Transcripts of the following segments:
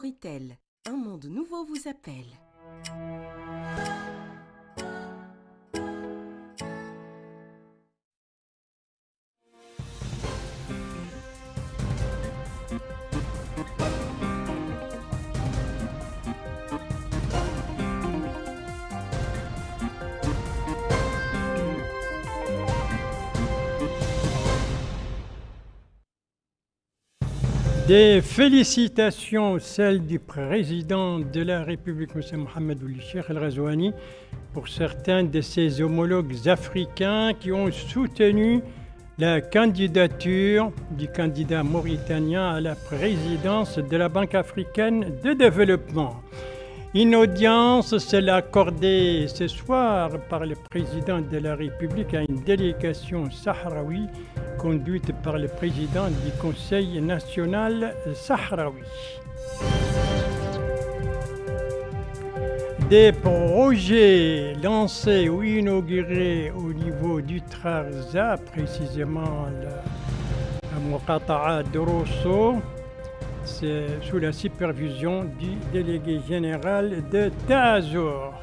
Storytel, un monde nouveau vous appelle. Des félicitations, celles du président de la République, M. Mohamed Ould Cheikh El Ghazouani, pour certains de ses homologues africains qui ont soutenu la candidature du candidat mauritanien à la présidence de la Banque africaine de développement. Une audience s'est accordée ce soir par le président de la République à une délégation sahraoui conduite par le président du Conseil national sahraoui. Des projets lancés ou inaugurés au niveau du Trarza, précisément la Muqata'a de Rosso, c'est sous la supervision du délégué général de Tazor.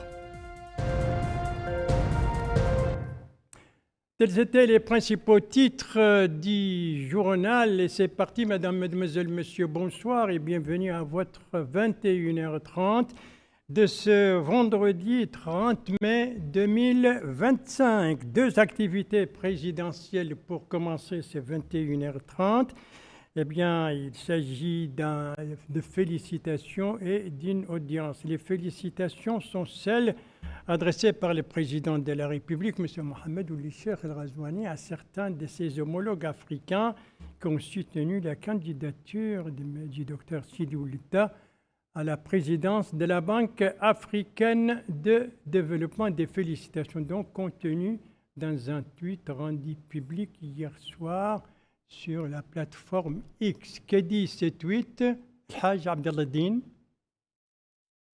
Tels étaient les principaux titres du journal. Et c'est parti, mesdames, mesdemoiselles, messieurs, bonsoir et bienvenue à votre 21h30 de ce vendredi 30 mai 2025. Deux activités présidentielles pour commencer ces 21h30. Eh bien, il s'agit de félicitations et d'une audience. Les félicitations sont celles adressées par le président de la République, M. Mohamed Ould Cheikh El Ghazouani, à certains de ses homologues africains qui ont soutenu la candidature du Dr Sidi Oulita à la présidence de la Banque africaine de développement. Des félicitations donc contenues dans un tweet rendu public hier soir sur la plateforme X. Que dit ce tweet? Haj Abdeladine.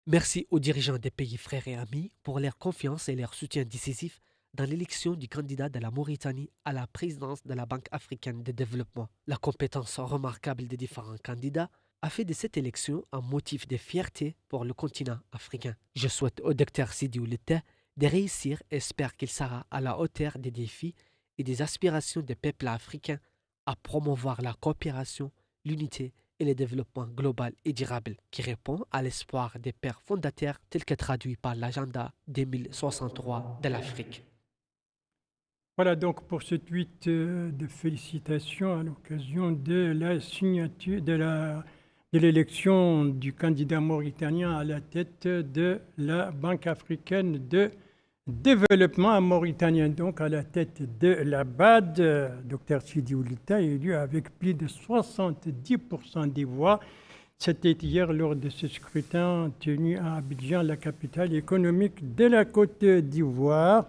Merci aux dirigeants des pays frères et amis pour leur confiance et leur soutien décisif dans l'élection du candidat de la Mauritanie à la présidence de la Banque africaine de développement. La compétence remarquable des différents candidats a fait de cette élection un motif de fierté pour le continent africain. Je souhaite au Dr Sidi Oulita de réussir et espère qu'il sera à la hauteur des défis et des aspirations des peuples africains à promouvoir la coopération, l'unité et le développement global et durable qui répond à l'espoir des pères fondateurs tel que traduit par l'agenda 2063 de l'Afrique. Voilà donc pour ce tweet de félicitations à l'occasion de la signature de l'élection du candidat mauritanien à la tête de la Banque africaine de développement mauritanien, donc à la tête de la BAD. Dr Sidi Oulita est élu avec plus de 70% des voix. C'était hier lors de ce scrutin tenu à Abidjan, la capitale économique de la Côte d'Ivoire.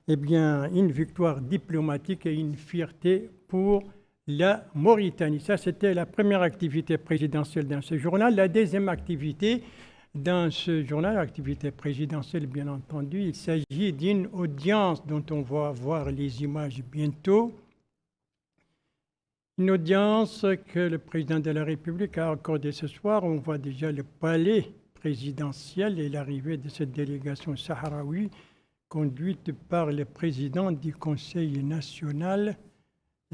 Eh bien, une victoire diplomatique et une fierté pour la Mauritanie. Ça, c'était la première activité présidentielle dans ce journal. La deuxième activité dans ce journal, activité présidentielle bien entendu, il s'agit d'une audience dont on va voir les images bientôt. Une audience que le président de la République a accordée ce soir. On voit déjà le palais présidentiel et l'arrivée de cette délégation sahraoui conduite par le président du Conseil national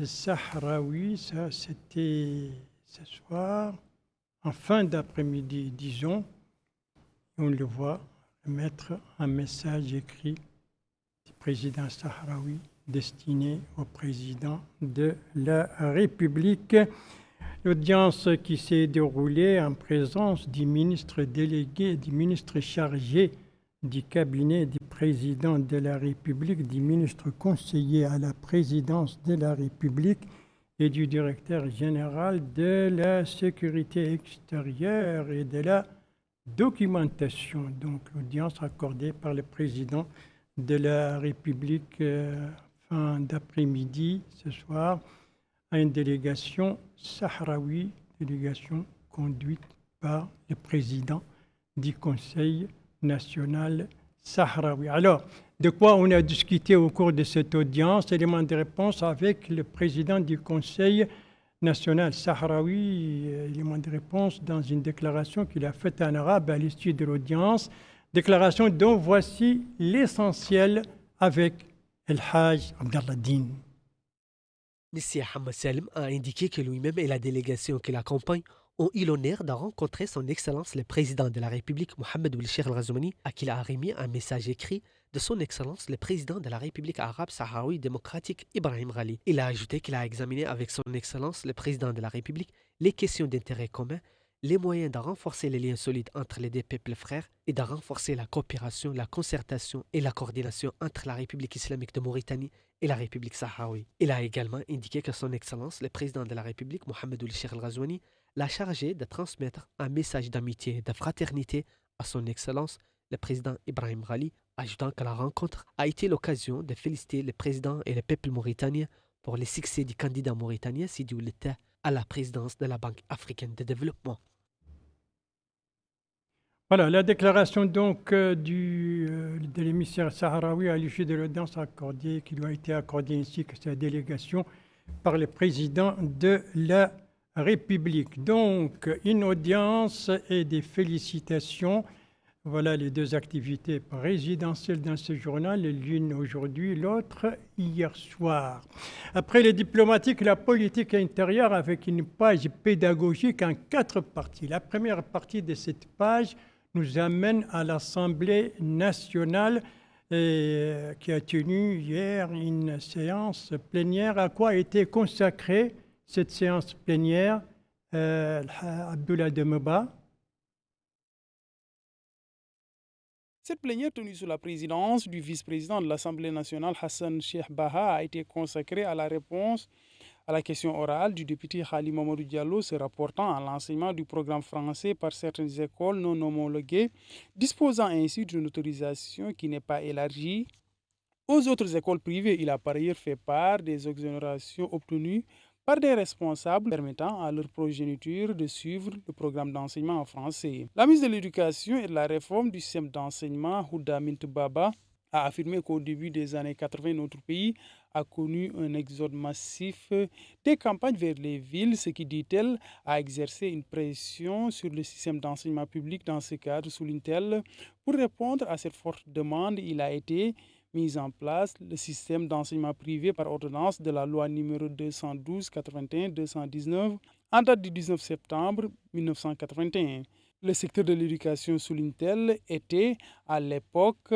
sahraoui. Ça, c'était ce soir, en fin d'après-midi, disons. On le voit mettre un message écrit du président sahraoui destiné au président de la République. L'audience qui s'est déroulée en présence du ministre délégué, du ministre chargé du cabinet du président de la République, du ministre conseiller à la présidence de la République et du directeur général de la sécurité extérieure et de la documentation. Donc l'audience accordée par le président de la République fin d'après-midi ce soir à une délégation sahraoui, délégation conduite par le président du Conseil national sahraoui. Alors, de quoi on a discuté au cours de cette audience? Élément de réponse avec le président du Conseil national sahraoui, élément de réponse dans une déclaration qu'il a faite en arabe à l'issue de l'audience, déclaration dont voici l'essentiel avec El Hajj Abdallah Din. M. Hamad Salim a indiqué que lui-même et la délégation qui l'accompagne ont eu l'honneur de rencontrer son Excellence le Président de la République, Mohamed Ould Al-Ghazouani, à qui il a remis un message écrit de son Excellence le Président de la République arabe sahraoui démocratique, Ibrahim Ghali. Il a ajouté qu'il a examiné avec son Excellence le Président de la République les questions d'intérêt commun, les moyens de renforcer les liens solides entre les deux peuples frères et de renforcer la coopération, la concertation et la coordination entre la République islamique de Mauritanie et la République sahraoui. Il a également indiqué que son Excellence le Président de la République, Mohamed Ould Al-Ghazouani, l'a chargé de transmettre un message d'amitié et de fraternité à son Excellence, le président Ibrahim Ghali, ajoutant que la rencontre a été l'occasion de féliciter le président et le peuple mauritanien pour les succès du candidat mauritanien Sidi Ould Tah à la présidence de la Banque africaine de développement. Voilà, la déclaration donc de l'émissaire sahraoui à l'issue de l'audience accordée, qui lui a été accordée ainsi que sa délégation par le président de la République. Donc, une audience et des félicitations. Voilà les deux activités présidentielles dans ce journal, l'une aujourd'hui, l'autre hier soir. Après les diplomatiques, la politique intérieure avec une page pédagogique en 4 parties. La première partie de cette page nous amène à l'Assemblée nationale qui a tenu hier une séance plénière. À quoi a été consacrée cette séance plénière, Abdullah Demeba? Cette plénière tenue sous la présidence du vice-président de l'Assemblée nationale, Hassan Cheikh Baha, a été consacrée à la réponse à la question orale du député Khali Mamadou Diallo se rapportant à l'enseignement du programme français par certaines écoles non homologuées, disposant ainsi d'une autorisation qui n'est pas élargie aux autres écoles privées. Il a par ailleurs fait part des exonérations obtenues par des responsables permettant à leur progéniture de suivre le programme d'enseignement en français. La ministre de l'Éducation et de la réforme du système d'enseignement, Houda Mint Baba, a affirmé qu'au début des années 80, notre pays a connu un exode massif des campagnes vers les villes, ce qui, dit-elle, a exercé une pression sur le système d'enseignement public. Dans ce cadre, souligne-t-elle, pour répondre à cette forte demande, il a été mis en place le système d'enseignement privé par ordonnance de la loi numéro 212-81-219 en date du 19 septembre 1981. Le secteur de l'éducation, souligne-t-elle, était à l'époque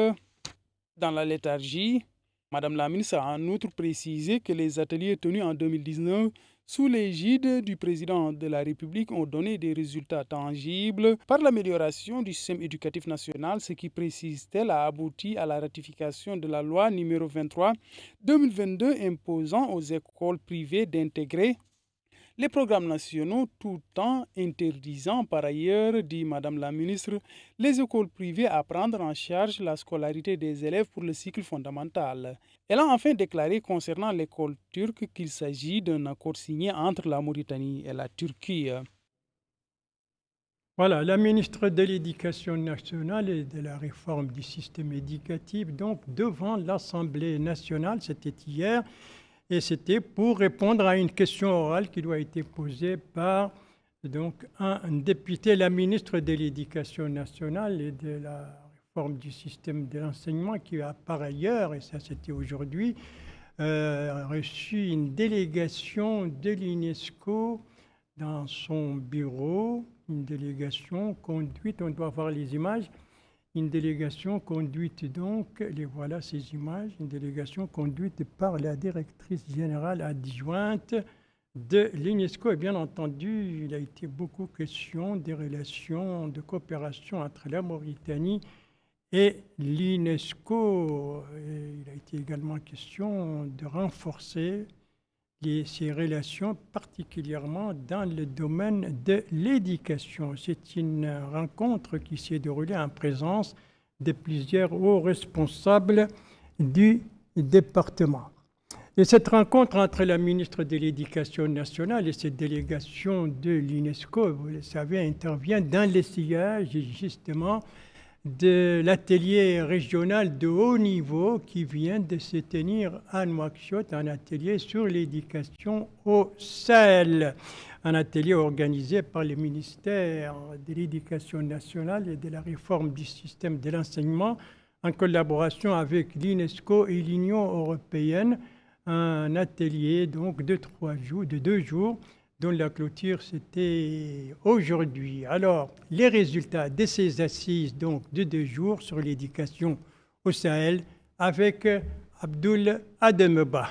dans la léthargie. Madame la ministre a en outre précisé que les ateliers tenus en 2019 sous l'égide du président de la République ont donné des résultats tangibles par l'amélioration du système éducatif national, ce qui, précise-t-elle, a abouti à la ratification de la loi numéro 23/2022 imposant aux écoles privées d'intégrer les programmes nationaux tout en interdisant par ailleurs, dit Madame la ministre, les écoles privées à prendre en charge la scolarité des élèves pour le cycle fondamental. Elle a enfin déclaré concernant l'école turque qu'il s'agit d'un accord signé entre la Mauritanie et la Turquie. Voilà, la ministre de l'Éducation nationale et de la réforme du système éducatif, donc devant l'Assemblée nationale, c'était hier, et c'était pour répondre à une question orale qui lui a été posée par donc, un député, la ministre de l'Éducation nationale et de la réforme du système de l'enseignement, qui a par ailleurs, et ça c'était aujourd'hui, reçu une délégation de l'UNESCO dans son bureau, une délégation conduite, on doit voir les images, une délégation conduite donc, les voilà ces images, une délégation conduite par la directrice générale adjointe de l'UNESCO. Et bien entendu, il a été beaucoup question des relations de coopération entre la Mauritanie et l'UNESCO. Il a été également question de renforcer ces relations, particulièrement dans le domaine de l'éducation. C'est une rencontre qui s'est déroulée en présence de plusieurs hauts responsables du département. Et cette rencontre entre la ministre de l'Éducation nationale et cette délégation de l'UNESCO, vous le savez, intervient dans le sillage justement de l'atelier régional de haut niveau qui vient de se tenir à Nouakchott, un atelier sur l'éducation au Sahel, un atelier organisé par le ministère de l'Éducation nationale et de la réforme du système de l'enseignement en collaboration avec l'UNESCO et l'Union européenne, un atelier donc de 2 jours, dont la clôture c'était aujourd'hui. Alors, les résultats de ces assises donc de 2 jours sur l'éducation au Sahel avec Abdoul Ademba.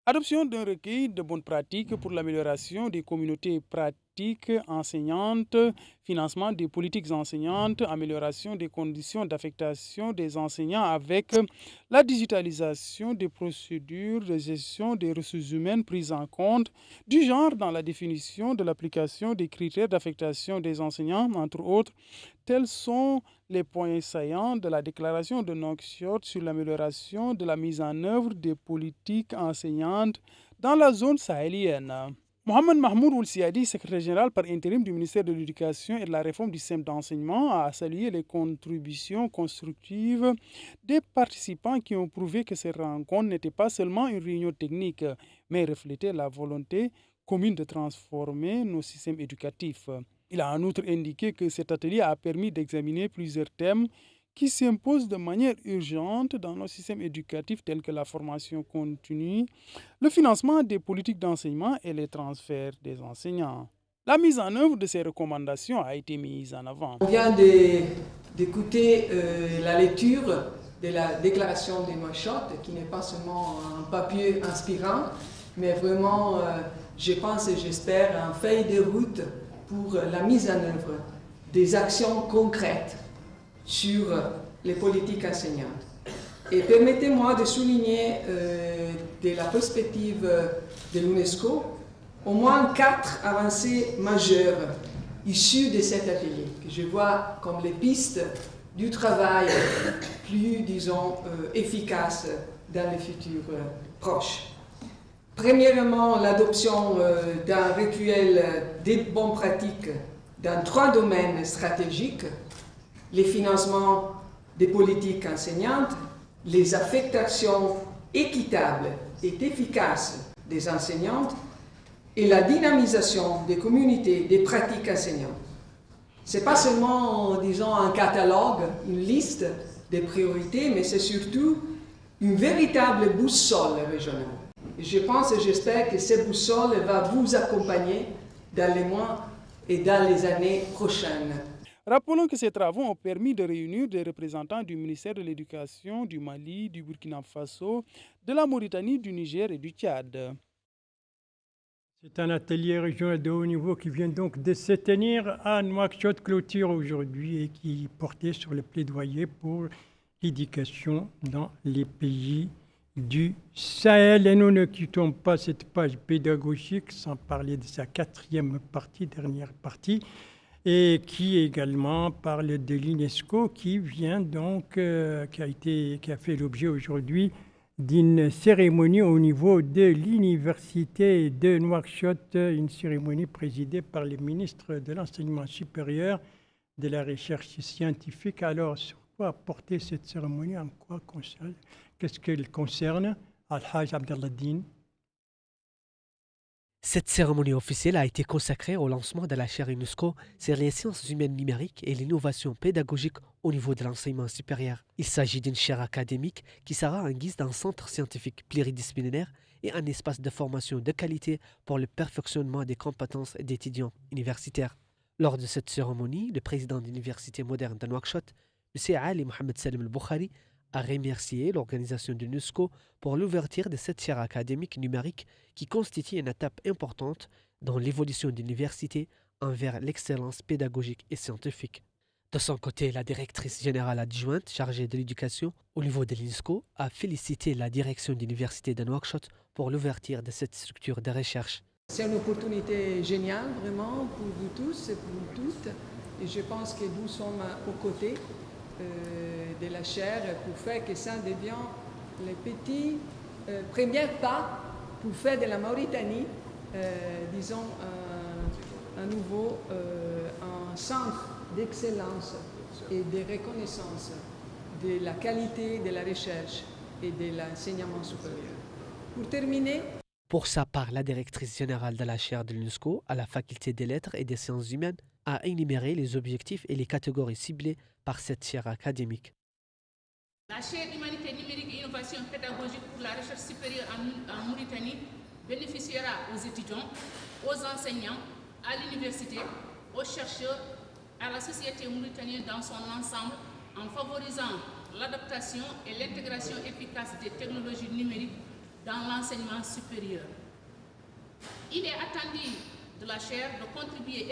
Adoption d'un recueil de bonnes pratiques pour l'amélioration des communautés pratiques enseignantes, financement des politiques enseignantes, amélioration des conditions d'affectation des enseignants avec la digitalisation des procédures de gestion des ressources humaines prises en compte, du genre dans la définition de l'application des critères d'affectation des enseignants, entre autres. Tels sont les points saillants de la déclaration de Nouakchott sur l'amélioration de la mise en œuvre des politiques enseignantes dans la zone sahélienne. Mohamed Mahmoud Oulsiadi, secrétaire général par intérim du ministère de l'Éducation et de la réforme du système d'enseignement, a salué les contributions constructives des participants qui ont prouvé que ces rencontres n'étaient pas seulement une réunion technique, mais reflétaient la volonté commune de transformer nos systèmes éducatifs. Il a en outre indiqué que cet atelier a permis d'examiner plusieurs thèmes qui s'imposent de manière urgente dans nos systèmes éducatifs tels que la formation continue, le financement des politiques d'enseignement et les transferts des enseignants. La mise en œuvre de ces recommandations a été mise en avant. On vient d'écouter la lecture de la déclaration de Nouakchott, qui n'est pas seulement un papier inspirant, mais vraiment, je pense et j'espère, un feuille de route pour la mise en œuvre des actions concrètes sur les politiques enseignantes. Et permettez-moi de souligner de la perspective de l'UNESCO au moins 4 avancées majeures issues de cet atelier, que je vois comme les pistes du travail plus, disons, efficace dans le futur proche. Premièrement, l'adoption d'un rituel des bonnes pratiques dans 3 domaines stratégiques: les financements des politiques enseignantes, les affectations équitables et efficaces des enseignantes et la dynamisation des communautés des pratiques enseignantes. Ce n'est pas seulement, disons, un catalogue, une liste de priorités, mais c'est surtout une véritable boussole régionale. Je pense et j'espère que cette boussole va vous accompagner dans les mois et dans les années prochaines. Rappelons que ces travaux ont permis de réunir des représentants du ministère de l'Éducation, du Mali, du Burkina Faso, de la Mauritanie, du Niger et du Tchad. C'est un atelier régional de haut niveau qui vient donc de se tenir à Nouakchott, clôture aujourd'hui, et qui portait sur le plaidoyer pour l'éducation dans les pays du Sahel. Et nous ne quittons pas cette page pédagogique sans parler de sa 4e partie, dernière partie, et qui également parle de l'UNESCO, qui vient donc, qui a fait l'objet aujourd'hui d'une cérémonie au niveau de l'université de Nouakchott, une cérémonie présidée par le ministre de l'Enseignement supérieur, de la recherche scientifique. Alors, sur quoi porter cette cérémonie, en quoi concerne, qu'est-ce qu'elle concerne? Al-Hajj Abdelladdine. Cette cérémonie officielle a été consacrée au lancement de la chaire UNESCO sur les sciences humaines numériques et l'innovation pédagogique au niveau de l'enseignement supérieur. Il s'agit d'une chaire académique qui sera en guise d'un centre scientifique pluridisciplinaire et un espace de formation de qualité pour le perfectionnement des compétences d'étudiants universitaires. Lors de cette cérémonie, le président de l'Université moderne de Nouakchott, M. Ali Mohamed Salim El-Boukhari, a remercié l'organisation de l'UNESCO pour l'ouverture de cette chaire académique numérique qui constitue une étape importante dans l'évolution de l'université envers l'excellence pédagogique et scientifique. De son côté, la directrice générale adjointe chargée de l'éducation au niveau de l'UNESCO a félicité la direction de l'Université de Nouakchott pour l'ouverture de cette structure de recherche. C'est une opportunité géniale, vraiment, pour vous tous et pour vous toutes. Et je pense que nous sommes aux côtés de la chaire pour faire que ça devienne les petits premiers pas pour faire de la Mauritanie, disons, à nouveau un centre d'excellence et de reconnaissance de la qualité de la recherche et de l'enseignement supérieur. Pour terminer, Pour sa part, la directrice générale de la chaire de l'UNESCO à la faculté des lettres et des sciences humaines a énuméré les objectifs et les catégories ciblées par cette chaire académique. La chaire Humanité numérique et innovation pédagogique pour la recherche supérieure en Mauritanie bénéficiera aux étudiants, aux enseignants, à l'université, aux chercheurs, à la société mauritanienne dans son ensemble en favorisant l'adaptation et l'intégration efficace des technologies numériques dans l'enseignement supérieur. Il est attendu de la chaire de contribuer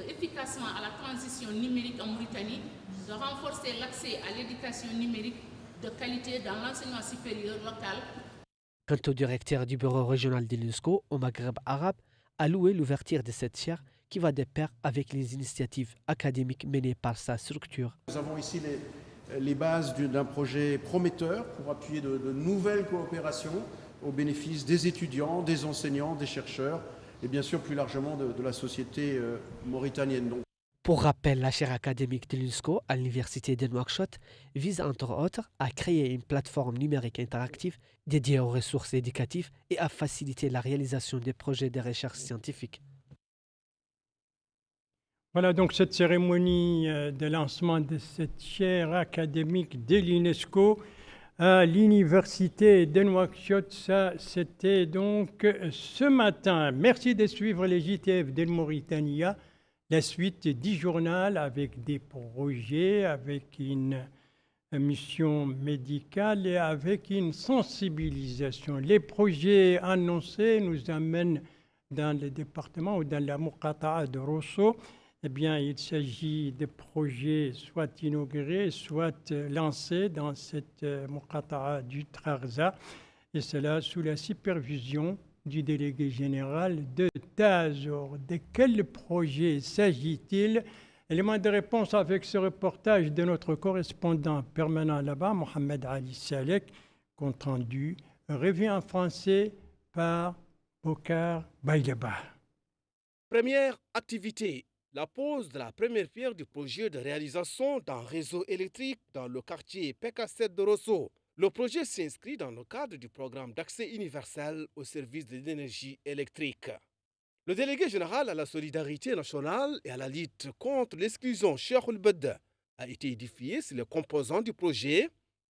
efficacement à la transition numérique en Mauritanie, de renforcer l'accès à l'éducation numérique de qualité dans l'enseignement supérieur local. Quant au directeur du bureau régional de l'UNESCO au Maghreb arabe, a loué l'ouverture de cette chaire qui va de pair avec les initiatives académiques menées par sa structure. Nous avons ici les bases d'un projet prometteur pour appuyer de nouvelles coopérations au bénéfice des étudiants, des enseignants, des chercheurs et bien sûr plus largement de la société mauritanienne. Pour rappel, la chaire académique de l'UNESCO à l'université de Nouakchott vise entre autres à créer une plateforme numérique interactive dédiée aux ressources éducatives et à faciliter la réalisation des projets de recherche scientifique. Voilà donc cette cérémonie de lancement de cette chaire académique de l'UNESCO à l'université de Nouakchott. Ça, c'était donc ce matin. Merci de suivre les JTF de Mauritania. La suite du journal avec des projets, avec une mission médicale et avec une sensibilisation. Les projets annoncés nous amènent dans le département ou dans la Muqata'a de Rosso. Eh bien, il s'agit de projets soit inaugurés, soit lancés dans cette Muqata'a du Trarza, et cela sous la supervision du délégué général de Tazor. De quel projet s'agit-il? Élément de réponse avec ce reportage de notre correspondant permanent là-bas, Mohamed Ali Salek, compte rendu, revu en français par Bokar Baïleba. Première activité, la pose de la première pierre du projet de réalisation d'un réseau électrique dans le quartier PK7 de Rosso. Le projet s'inscrit dans le cadre du programme d'accès universel au service de l'énergie électrique. Le délégué général à la solidarité nationale et à la lutte contre l'exclusion, Cheikh Ould a été édifié sur les composants du projet,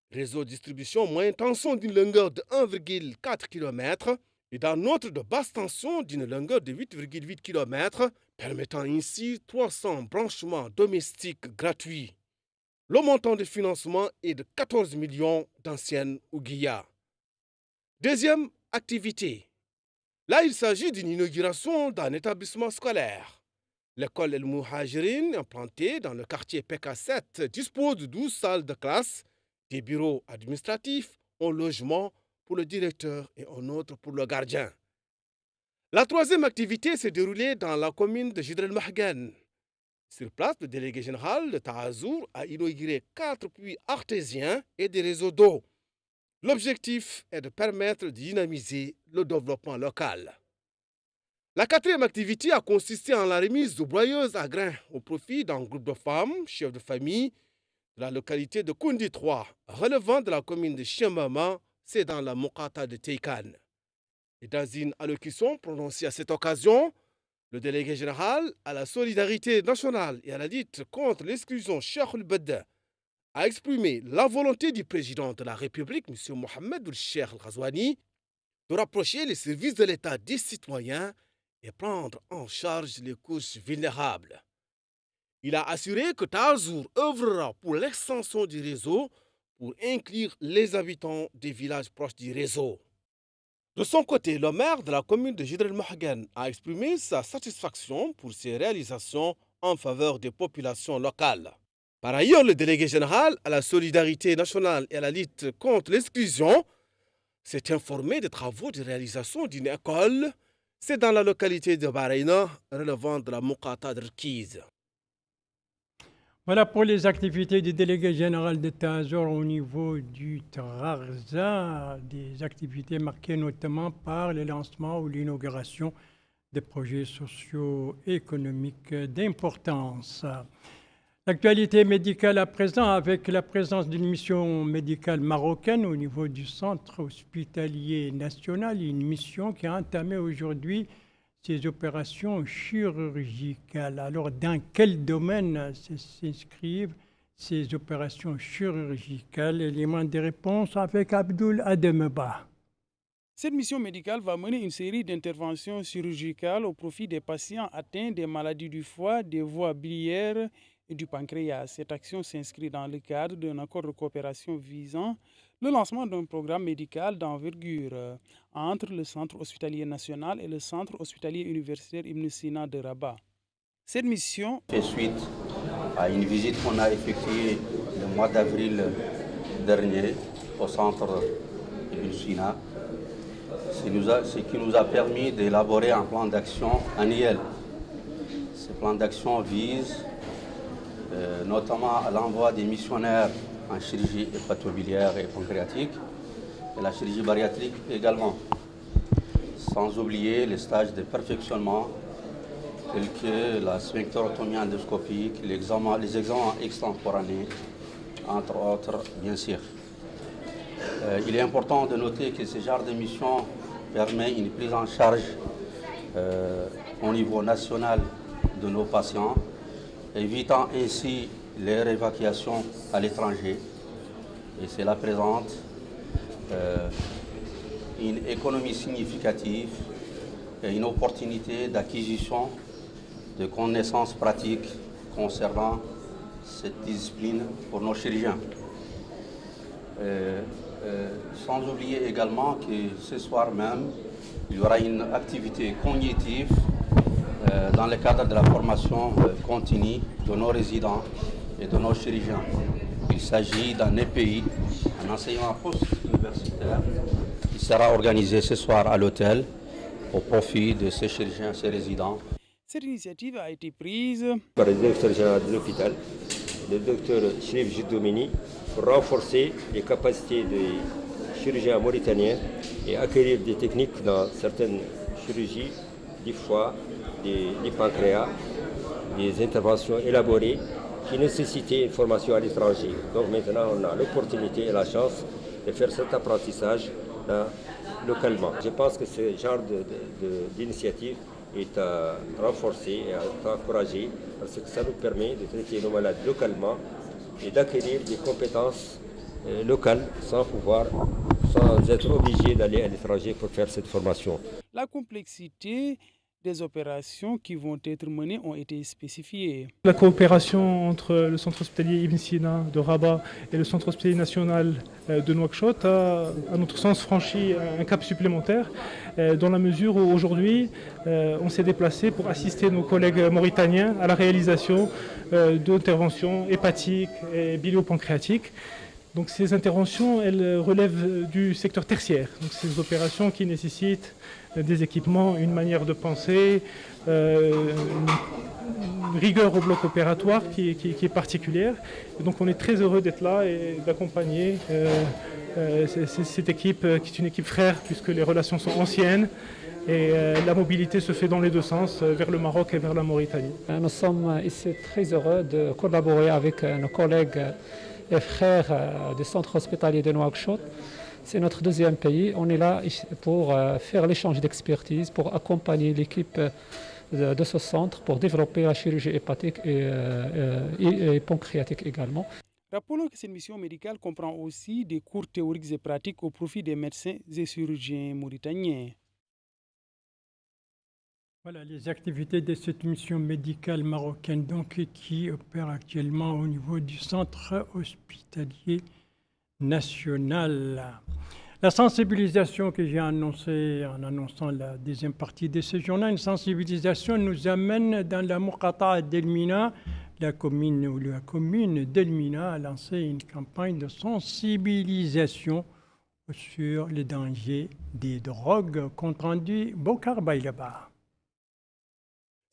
réseau de distribution moyenne tension d'une longueur de 1,4 km et d'un autre de basse tension d'une longueur de 8,8 km, permettant ainsi 300 branchements domestiques gratuits. Le montant de financement est de 14 millions d'anciennes ouguiyas. Deuxième activité. Là, il s'agit d'une inauguration d'un établissement scolaire. L'école El Mouhajirin, implantée dans le quartier PK7, dispose de 12 salles de classe, des bureaux administratifs, un logement pour le directeur et un autre pour le gardien. La troisième activité s'est déroulée dans la commune de Jidr el-Mahgan. Sur place, le délégué général de Taazour a inauguré 4 puits artésiens et des réseaux d'eau. L'objectif est de permettre de dynamiser le développement local. La quatrième activité a consisté en la remise de broyeuses à grains au profit d'un groupe de femmes, chefs de famille, de la localité de Koundi 3, relevant de la commune de Chiamama, c'est dans la Muqata'a de Teikan. Et dans une allocution prononcée à cette occasion, le délégué général à la solidarité nationale et à la lutte contre l'exclusion, Cheikh Ould a exprimé la volonté du président de la République, M. Mohamed Ould Ghazouani, de rapprocher les services de l'État des citoyens et prendre en charge les couches vulnérables. Il a assuré que Taazour œuvrera pour l'extension du réseau pour inclure les habitants des villages proches du réseau. De son côté, le maire de la commune de Jidr el-Mahgan a exprimé sa satisfaction pour ses réalisations en faveur des populations locales. Par ailleurs, le délégué général à la solidarité nationale et à la lutte contre l'exclusion s'est informé des travaux de réalisation d'une école. C'est dans la localité de Baraina, relevant de la Muqata'a de Rkiz. Voilà pour les activités du délégué général de Tazor au niveau du Trarza, des activités marquées notamment par le lancement ou l'inauguration de projets socio-économiques d'importance. L'actualité médicale à présent avec la présence d'une mission médicale marocaine au niveau du centre hospitalier national, une mission qui a entamé aujourd'hui ses opérations chirurgicales. Alors, dans quel domaine s'inscrivent ces opérations chirurgicales? Élément de réponse avec Abdoul Ademba. Cette mission médicale va mener une série d'interventions chirurgicales au profit des patients atteints des maladies du foie, des voies biliaires et du pancréas. Cette action s'inscrit dans le cadre d'un accord de coopération visant le lancement d'un programme médical d'envergure entre le Centre hospitalier national et le Centre hospitalier universitaire Ibn Sina de Rabat. Cette mission fait suite à une visite qu'on a effectuée le mois d'avril dernier au Centre Ibn Sina, ce qui nous a permis d'élaborer un plan d'action annuel. Ce plan d'action vise notamment à l'envoi des missionnaires en chirurgie hépatobiliaire et pancréatique et la chirurgie bariatrique également, sans oublier les stages de perfectionnement tels que la sphinctérotomie endoscopique, les examens extemporanés, entre autres, bien sûr. Il est important de noter que ce genre de mission permet une prise en charge au niveau national de nos patients, évitant ainsi leur évacuation à l'étranger. Et cela présente une économie significative et une opportunité d'acquisition de connaissances pratiques concernant cette discipline pour nos chirurgiens. Sans oublier également que ce soir même, il y aura une activité cognitive dans le cadre de la formation continue de nos résidents et de nos chirurgiens. Il s'agit d'un EPI, un enseignement post-universitaire, qui sera organisé ce soir à l'hôtel au profit de ces chirurgiens, ces résidents. Cette initiative a été prise par le directeur général de l'hôpital, le docteur Chérif Jiddoumini, pour renforcer les capacités des chirurgiens mauritaniens et acquérir des techniques dans certaines chirurgies du foie, du pancréas, des interventions élaborées qui nécessitaient une formation à l'étranger. Donc maintenant, on a l'opportunité et la chance de faire cet apprentissage localement. Je pense que ce genre d'initiative est à renforcer et à encourager parce que ça nous permet de traiter nos malades localement et d'acquérir des compétences locales sans être obligé d'aller à l'étranger pour faire cette formation. La complexité des opérations qui vont être menées ont été spécifiées. La coopération entre le centre hospitalier Ibn Sina de Rabat et le centre hospitalier national de Nouakchott a, à notre sens, franchi un cap supplémentaire dans la mesure où aujourd'hui on s'est déplacé pour assister nos collègues mauritaniens à la réalisation d'interventions hépatiques et biliopancréatiques. Donc ces interventions, elles relèvent du secteur tertiaire. Donc ces opérations qui nécessitent des équipements, une manière de penser, une rigueur au bloc opératoire qui est particulière. Et donc on est très heureux d'être là et d'accompagner cette équipe qui est une équipe frère puisque les relations sont anciennes et la mobilité se fait dans les deux sens, vers le Maroc et vers la Mauritanie. Nous sommes ici très heureux de collaborer avec nos collègues et frères du centre hospitalier de Nouakchott. C'est notre deuxième pays. On est là pour faire l'échange d'expertise, pour accompagner l'équipe de ce centre, pour développer la chirurgie hépatique et pancréatique également. Rappelons que cette mission médicale comprend aussi des cours théoriques et pratiques au profit des médecins et chirurgiens mauritaniens. Voilà les activités de cette mission médicale marocaine donc, qui opère actuellement au niveau du centre hospitalier national. La sensibilisation que j'ai annoncée en annonçant la deuxième partie de ce journal, une sensibilisation nous amène dans la Muqata'a d'Elmina. La commune d'Elmina a lancé une campagne de sensibilisation sur les dangers des drogues. Compte rendu Bokar Bailaba.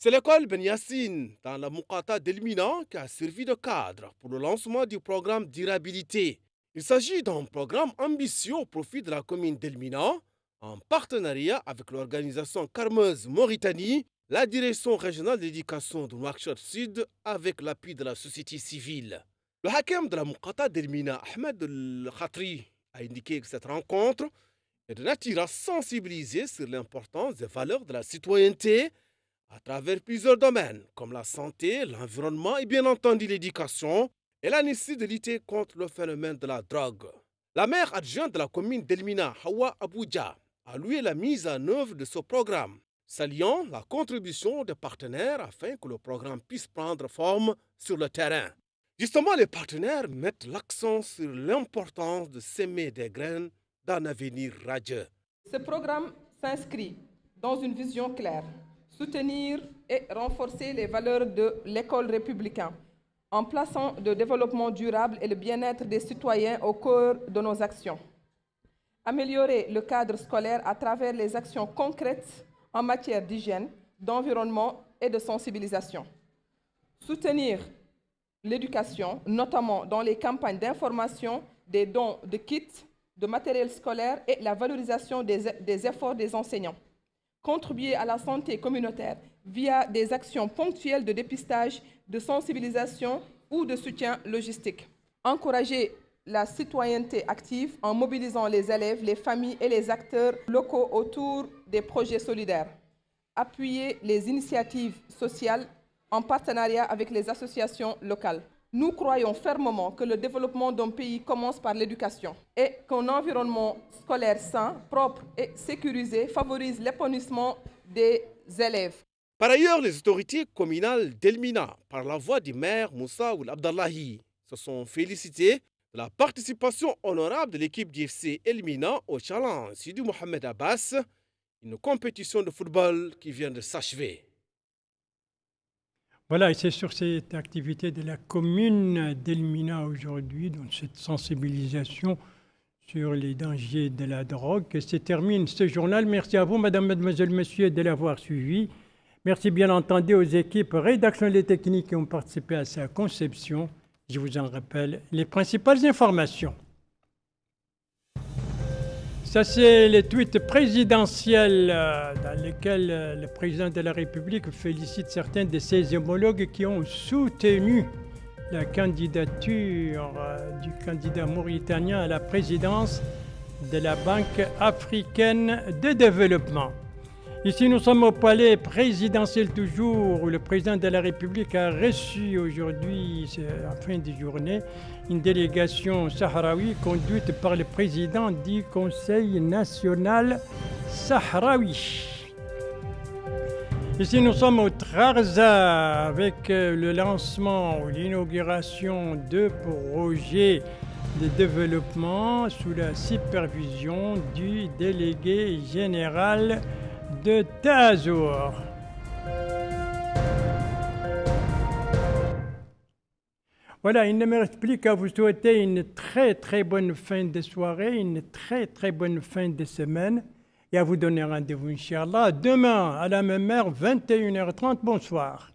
C'est l'école Ben Yassine dans la Muqata'a d'Elmina qui a servi de cadre pour le lancement du programme Durabilité. Il s'agit d'un programme ambitieux au profit de la commune d'Elmina, en partenariat avec l'organisation Carmeuse Mauritanie, la direction régionale d'éducation de Nouakchott Sud avec l'appui de la société civile. Le hakem de la Muqata d'Elmina, Ahmed El-Khatri, a indiqué que cette rencontre est de nature à sensibiliser sur l'importance des valeurs de la citoyenneté à travers plusieurs domaines, comme la santé, l'environnement et bien entendu l'éducation, et la nécessité de lutter contre le phénomène de la drogue. La maire adjointe de la commune d'Elmina, Hawa Abuja, a loué la mise en œuvre de ce programme, saluant la contribution des partenaires afin que le programme puisse prendre forme sur le terrain. Justement, les partenaires mettent l'accent sur l'importance de s'aimer des graines d'un avenir radieux. Ce programme s'inscrit dans une vision claire, soutenir et renforcer les valeurs de l'école républicaine, en plaçant le développement durable et le bien-être des citoyens au cœur de nos actions. Améliorer le cadre scolaire à travers les actions concrètes en matière d'hygiène, d'environnement et de sensibilisation. Soutenir l'éducation, notamment dans les campagnes d'information, des dons de kits, de matériel scolaire et la valorisation des efforts des enseignants. Contribuer à la santé communautaire via des actions ponctuelles de dépistage, de sensibilisation ou de soutien logistique. Encourager la citoyenneté active en mobilisant les élèves, les familles et les acteurs locaux autour des projets solidaires. Appuyer les initiatives sociales en partenariat avec les associations locales. Nous croyons fermement que le développement d'un pays commence par l'éducation et qu'un environnement scolaire sain, propre et sécurisé favorise l'épanouissement des élèves. Par ailleurs, les autorités communales d'Elmina, par la voix du maire Moussa Ould Abdallahi, se sont félicitées de la participation honorable de l'équipe du FC Elmina au challenge Sidi Mohamed Abbas, une compétition de football qui vient de s'achever. Voilà, et c'est sur cette activité de la commune d'Elmina aujourd'hui, donc cette sensibilisation sur les dangers de la drogue, que se termine ce journal. Merci à vous, madame, mademoiselle, monsieur, de l'avoir suivi. Merci bien entendu aux équipes rédaction et techniques qui ont participé à sa conception. Je vous en rappelle les principales informations. Ça, c'est le tweet présidentiel dans lequel le président de la République félicite certains de ses homologues qui ont soutenu la candidature du candidat mauritanien à la présidence de la Banque africaine de développement. Ici, nous sommes au palais présidentiel toujours, où le président de la République a reçu aujourd'hui, en fin de journée, une délégation sahraoui conduite par le président du Conseil national sahraoui. Ici, nous sommes au Trarza avec le lancement ou l'inauguration de projets de développement sous la supervision du délégué général de Tazour. Voilà, il ne me reste plus qu'à vous souhaiter une très bonne fin de soirée, une très bonne fin de semaine et à vous donner rendez-vous, Inch'Allah, demain à la même heure, 21h30. Bonsoir.